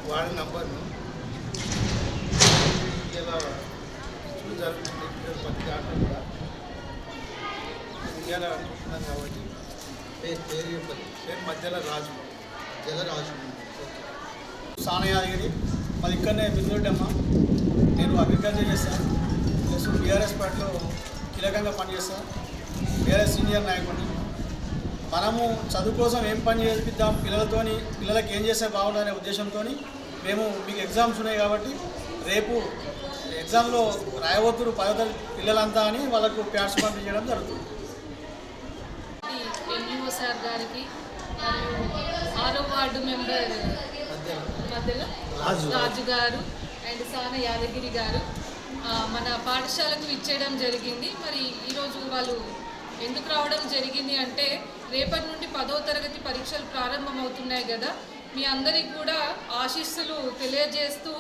వాడి నంబర్ను ఇలా ఇష్యూ జరుగుతుంది ప్రతి దాంట్లో కూడా ఇవ్వాలని అనుకుంటున్నాం కాబట్టి పేరు చెప్పండి. పేరు మధ్యలో రాజు. సానయాదగిరి మాది ఇక్కడనే బిందులమ్మ. నేను అగ్రికల్చర్ చేస్తాను ప్లస్ బీఆర్ఎస్ పార్టీలో కీలకంగా పనిచేస్తాను. బీఆర్ఎస్ సీనియర్ నాయకుడిని. మనము చదువు కోసం ఏం పని చేపిద్దాం పిల్లలకి ఏం చేస్తే బాగుందనే ఉద్దేశంతో మేము మీకు ఎగ్జామ్స్ ఉన్నాయి కాబట్టి రేపు ఎగ్జామ్లో రాయవద్దురు 10వ తరగతి పిల్లలంతా అని వాళ్ళకు ప్యాడ్స్ పంపించడం జరుగుతుంది. ఎంఈఓ సార్ గారికి మరియు 6వ వార్డు మెంబర్ మధ్యలో రాజు గారు అండ్ సాన యాదగిరి గారు మన పాఠశాలకు ఇచ్చేయడం జరిగింది. మరి ఈరోజు వాళ్ళు ఎందుకు రావడం జరిగింది అంటే రేపటి నుండి 10వ తరగతి పరీక్షలు ప్రారంభమవుతున్నాయి కదా, మీ అందరికి కూడా ఆశీస్సులు తెలియజేస్తూ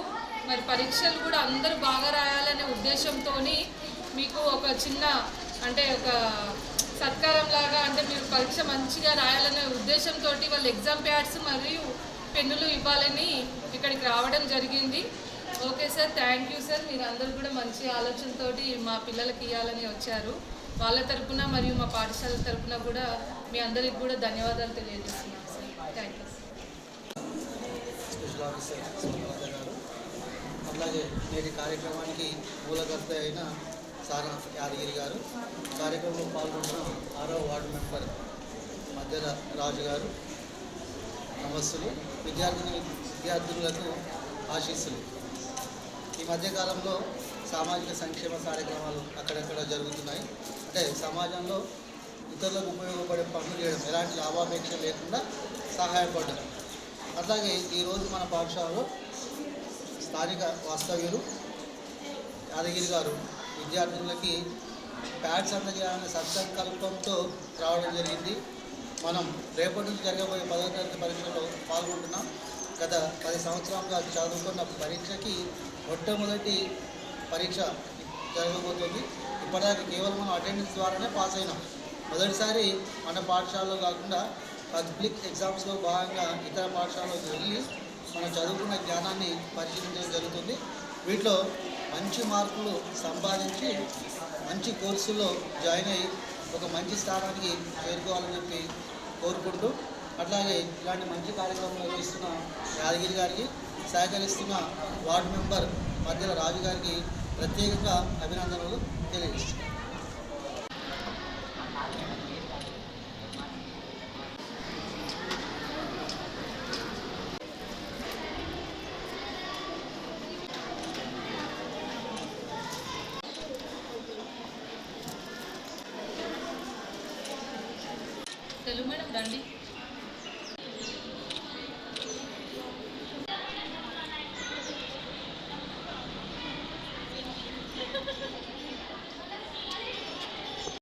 మరి పరీక్షలు కూడా అందరూ బాగా రాయాలనే ఉద్దేశంతో మీకు ఒక చిన్న అంటే ఒక సత్కారం లాగా అంటే మీరు పరీక్ష మంచిగా రాయాలనే ఉద్దేశంతో వాళ్ళు ఎగ్జామ్ ప్యాడ్స్ మరియు పెన్నులు ఇవ్వాలని ఇక్కడికి రావడం జరిగింది. Okay sir, thank you sir. మీరు అందరూ కూడా మంచి ఆలోచనతో మా పిల్లలకి ఇవ్వాలని వచ్చారు. వాళ్ళ తరపున మరియు మా పాఠశాల తరపున కూడా మీ అందరికి కూడా ధన్యవాదాలు తెలియజేస్తున్నాం సార్. Thank you. అలాగే నేటి కార్యక్రమానికి మూలకర్త అయిన సానా యాదగిరి గారు, కార్యక్రమంలో పాల్గొన్న 6వ వార్డు మెంబర్ మధ్యల రాజు గారు, నమస్సులు. విద్యార్థులకు ఆశీస్సులు. ఈ మధ్యకాలంలో సామాజిక సంక్షేమ కార్యక్రమాలు అక్కడక్కడ జరుగుతున్నాయి. అంటే సమాజంలో ఇతరులకు ఉపయోగపడే పనులు చేయడం, ఎలాంటి లాభాపేక్ష లేకుండా సహాయపడడం. అట్లాగే ఈరోజు మన పాఠశాలలో స్థానిక వాస్తవ్యులు యాదగిరి గారు విద్యార్థులకి ప్యాడ్స్ అందజేయాలనే సత్సంకల్పంతో రావడం జరిగింది. మనం రేపటి నుంచి జరగబోయే 10వ తరగతి పరీక్షలో పాల్గొంటున్నాం. గత 10 సంవత్సరాలుగా చదువుకున్న పరీక్షకి మొట్టమొదటి పరీక్ష జరగబోతుంది. ఇప్పటిదాకా కేవలం మనం అటెండెన్స్ ద్వారానే పాస్ అయినాం. మొదటిసారి మన పాఠశాలలో కాకుండా పబ్లిక్ ఎగ్జామ్స్లో భాగంగా ఇతర పాఠశాలకు వెళ్ళి మనం చదువుకున్న జ్ఞానాన్ని పరిశీలించడం జరుగుతుంది. వీటిలో మంచి మార్కులు సంపాదించి మంచి కోర్సుల్లో జాయిన్ అయ్యి ఒక మంచి స్థానానికి చేరుకోవాలని చెప్పి కోరుకుంటూ, అట్లాగే ఇలాంటి మంచి కార్యక్రమాలు నిర్వహిస్తున్న యాదగిరి గారికి, సహకరిస్తున్న వార్డు మెంబర్ మధ్యల రాజు గారికి ప్రత్యేకంగా అభినందనలు తెలియజేస్తున్నాను. తెలుగు మేడం రండి.